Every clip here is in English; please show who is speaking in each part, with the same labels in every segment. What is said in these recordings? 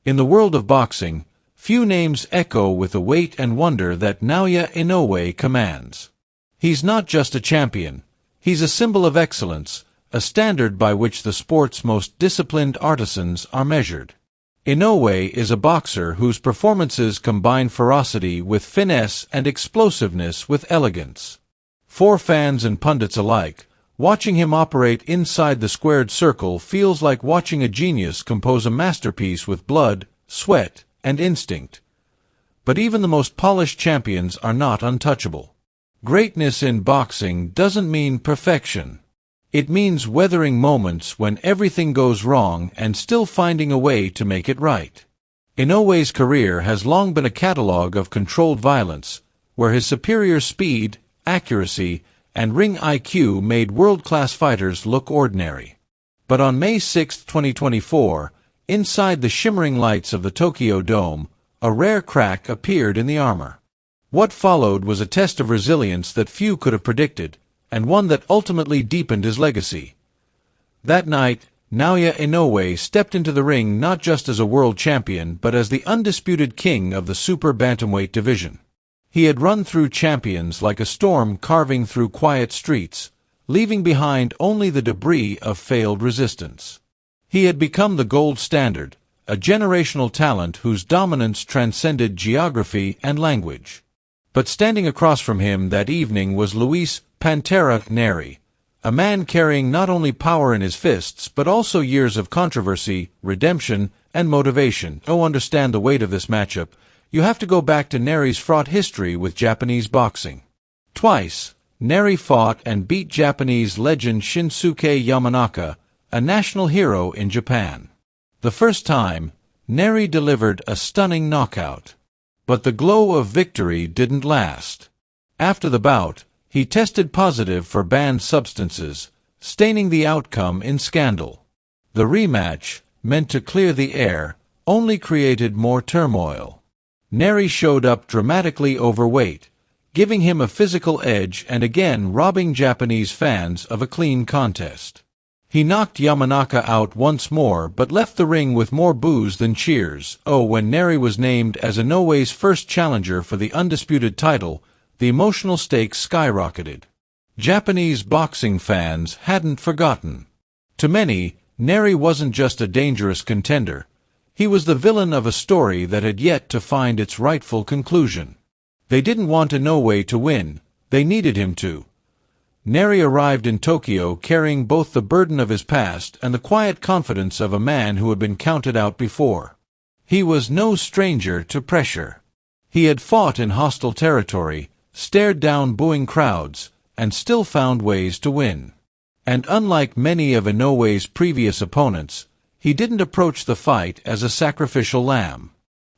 Speaker 1: In the world of boxing, few names echo with the weight and wonder that Naoya Inoue commands. He's not just a champion, he's a symbol of excellence, a standard by which the sport's most disciplined artisans are measured. Inoue is a boxer whose performances combine ferocity with finesse and explosiveness with elegance. For fans and pundits alike, watching him operate inside the squared circle feels like watching a genius compose a masterpiece with blood, sweat, and instinct. But even the most polished champions are not untouchable. Greatness in boxing doesn't mean perfection. It means weathering moments when everything goes wrong and still finding a way to make it right. Inoue's career has long been a catalogue of controlled violence, where his superior speed, accuracy, and ring IQ made world-class fighters look ordinary. But on May 6, 2024, inside the shimmering lights of the Tokyo Dome, a rare crack appeared in the armor. What followed was a test of resilience that few could have predicted, and one that ultimately deepened his legacy. That night, Naoya Inoue stepped into the ring not just as a world champion but as the undisputed king of the Super Bantamweight division. He had run through champions like a storm carving through quiet streets, leaving behind only the debris of failed resistance. He had become the gold standard, a generational talent whose dominance transcended geography and language. But standing across from him that evening was Luis Pantera Nery, a man carrying not only power in his fists but also years of controversy, redemption, and motivation. To understand the weight of this matchup, you have to go back to Nery's fraught history with Japanese boxing. Twice, Nery fought and beat Japanese legend Shinsuke Yamanaka, a national hero in Japan. The first time, Nery delivered a stunning knockout. But the glow of victory didn't last. After the bout, he tested positive for banned substances, staining the outcome in scandal. The rematch, meant to clear the air, only created more turmoil. Nery showed up dramatically overweight, giving him a physical edge and again robbing Japanese fans of a clean contest. He knocked Yamanaka out once more but left the ring with more boos than cheers. When Nery was named as Inoue's first challenger for the undisputed title, the emotional stakes skyrocketed. Japanese boxing fans hadn't forgotten. To many, Nery wasn't just a dangerous contender. He was the villain of a story that had yet to find its rightful conclusion. They didn't want Inoue to win, they needed him to. Nery arrived in Tokyo carrying both the burden of his past and the quiet confidence of a man who had been counted out before. He was no stranger to pressure. He had fought in hostile territory, stared down booing crowds, and still found ways to win. And unlike many of Inoue's previous opponents, he didn't approach the fight as a sacrificial lamb.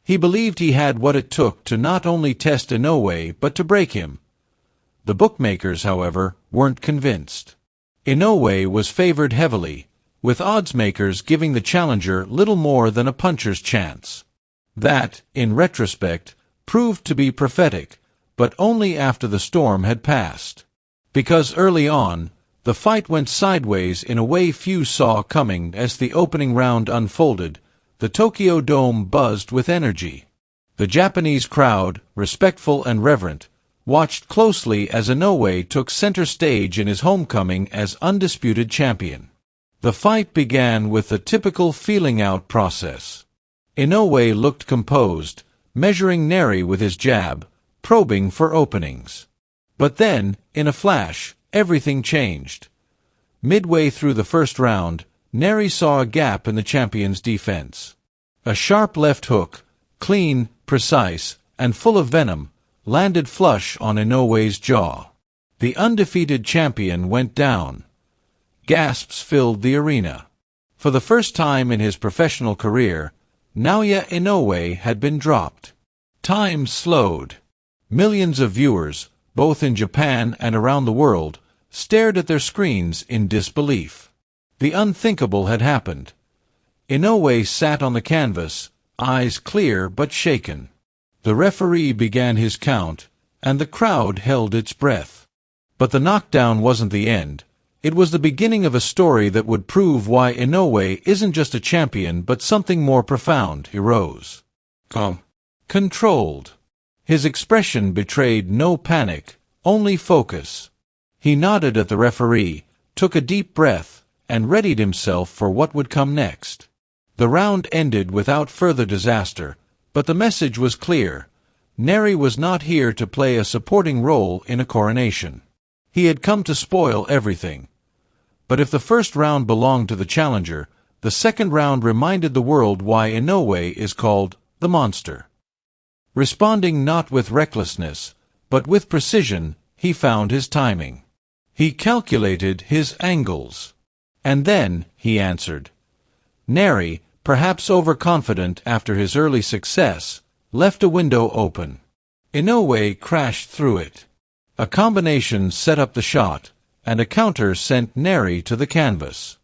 Speaker 1: He believed he had what it took to not only test Inoue but to break him. The bookmakers, however, weren't convinced. Inoue was favored heavily, with oddsmakers giving the challenger little more than a puncher's chance. That, in retrospect, proved to be prophetic, but only after the storm had passed. Because early on, the fight went sideways in a way few saw coming. As the opening round unfolded, the Tokyo Dome buzzed with energy. The Japanese crowd, respectful and reverent, watched closely as Inoue took center stage in his homecoming as undisputed champion. The fight began with the typical feeling-out process. Inoue looked composed, measuring Nery with his jab, probing for openings. But then, in a flash, everything changed. Midway through the first round, Nery saw a gap in the champion's defense. A sharp left hook, clean, precise, and full of venom, landed flush on Inoue's jaw. The undefeated champion went down. Gasps filled the arena. For the first time in his professional career, Naoya Inoue had been dropped. Time slowed. Millions of viewers, both in Japan and around the world, stared at their screens in disbelief. The unthinkable had happened. Inoue sat on the canvas, eyes clear but shaken. The referee began his count, and the crowd held its breath. But the knockdown wasn't the end. It was the beginning of a story that would prove why Inoue isn't just a champion but something more profound. He rose. Controlled. His expression betrayed no panic, only focus. He nodded at the referee, took a deep breath, and readied himself for what would come next. The round ended without further disaster, but the message was clear. Nery was not here to play a supporting role in a coronation. He had come to spoil everything. But if the first round belonged to the challenger, the second round reminded the world why Inoue is called the Monster. Responding not with recklessness, but with precision, he found his timing. He calculated his angles. And then, he answered. Nery, perhaps overconfident after his early success, left a window open. Inoue crashed through it. A combination set up the shot, and a counter sent Nery to the canvas.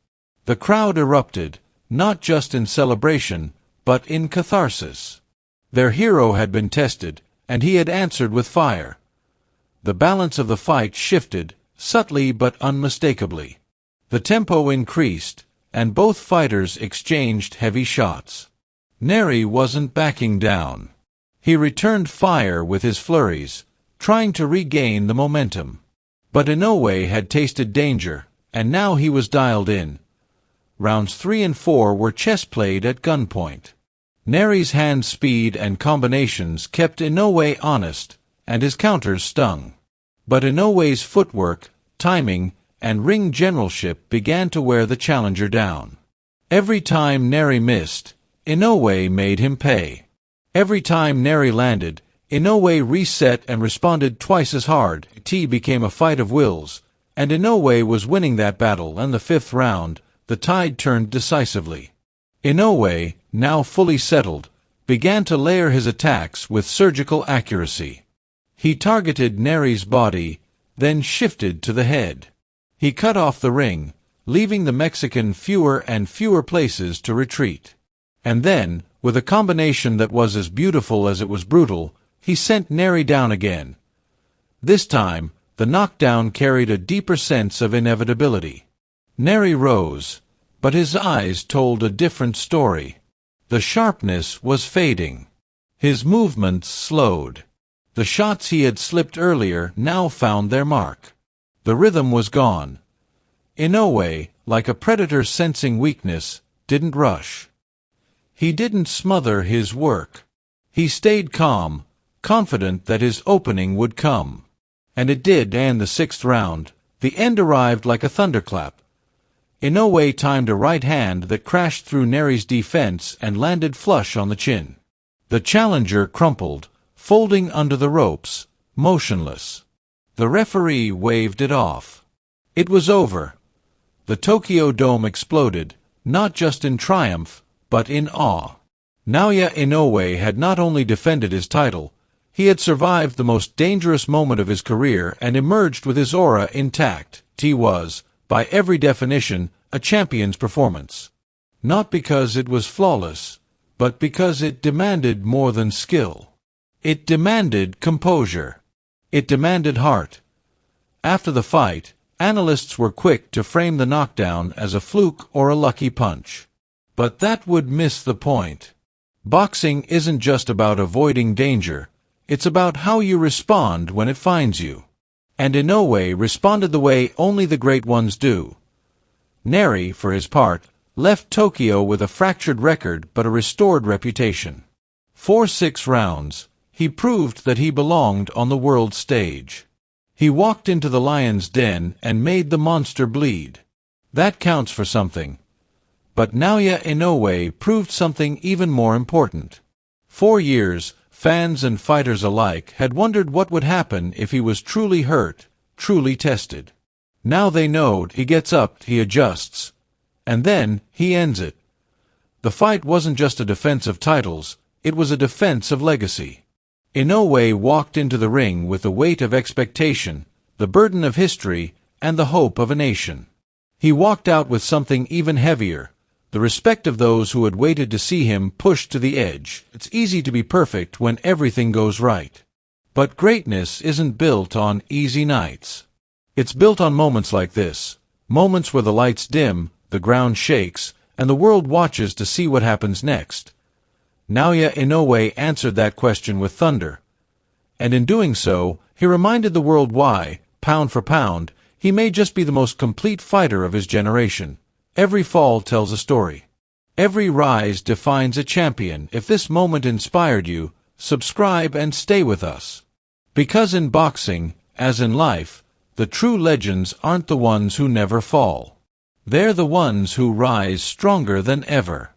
Speaker 1: The crowd erupted, not just in celebration, but in catharsis. Their hero had been tested, and he had answered with fire. The balance of the fight shifted, subtly but unmistakably. The tempo increased, and both fighters exchanged heavy shots. Nery wasn't backing down. He returned fire with his flurries, trying to regain the momentum. But Inoue had tasted danger, and now he was dialed in. Rounds 3 and 4 were chess played at gunpoint. Nery's hand speed and combinations kept Inoue honest, and his counters stung. But Inoue's footwork, timing, and ring generalship began to wear the challenger down. Every time Nery missed, Inoue made him pay. Every time Nery landed, Inoue reset and responded twice as hard. It became a fight of wills, and Inoue was winning that battle. In the fifth round, the tide turned decisively. Inoue, now fully settled, began to layer his attacks with surgical accuracy. He targeted Nery's body, then shifted to the head. He cut off the ring, leaving the Mexican fewer and fewer places to retreat. And then, with a combination that was as beautiful as it was brutal, he sent Nery down again. This time, the knockdown carried a deeper sense of inevitability. Nery rose, but his eyes told a different story. The sharpness was fading. His movements slowed. The shots he had slipped earlier now found their mark. The rhythm was gone. Inoue, like a predator sensing weakness, didn't rush. He didn't smother his work. He stayed calm, confident that his opening would come. And it did. And the sixth round, the end arrived like a thunderclap. Inoue timed a right hand that crashed through Nery's defense and landed flush on the chin. The challenger crumpled, folding under the ropes, motionless. The referee waved it off. It was over. The Tokyo Dome exploded, not just in triumph, but in awe. Naoya Inoue had not only defended his title, he had survived the most dangerous moment of his career and emerged with his aura intact. He was, by every definition, a champion's performance. Not because it was flawless, but because it demanded more than skill. It demanded composure. It demanded heart. After the fight, analysts were quick to frame the knockdown as a fluke or a lucky punch. But that would miss the point. Boxing isn't just about avoiding danger, it's about how you respond when it finds you. And Inoue responded the way only the great ones do. Nery, for his part, left Tokyo with a fractured record but a restored reputation. For 6 rounds, he proved that he belonged on the world stage. He walked into the lion's den and made the monster bleed. That counts for something. But Naoya Inoue proved something even more important. 4 years, fans and fighters alike had wondered what would happen if he was truly hurt, truly tested. Now they know he gets up, he adjusts, and then he ends it. The fight wasn't just a defense of titles, it was a defense of legacy. Inoue walked into the ring with the weight of expectation, the burden of history, and the hope of a nation. He walked out with something even heavier, the respect of those who had waited to see him pushed to the edge. It's easy to be perfect when everything goes right. But greatness isn't built on easy nights. It's built on moments like this, Moments where the lights dim, the ground shakes, and the world watches to see what happens next. Naoya Inoue answered that question with thunder. And in doing so, he reminded the world why, pound for pound, he may just be the most complete fighter of his generation. Every fall tells a story. Every rise defines a champion. If this moment inspired you, subscribe and stay with us. Because in boxing, as in life, the true legends aren't the ones who never fall. They're the ones who rise stronger than ever.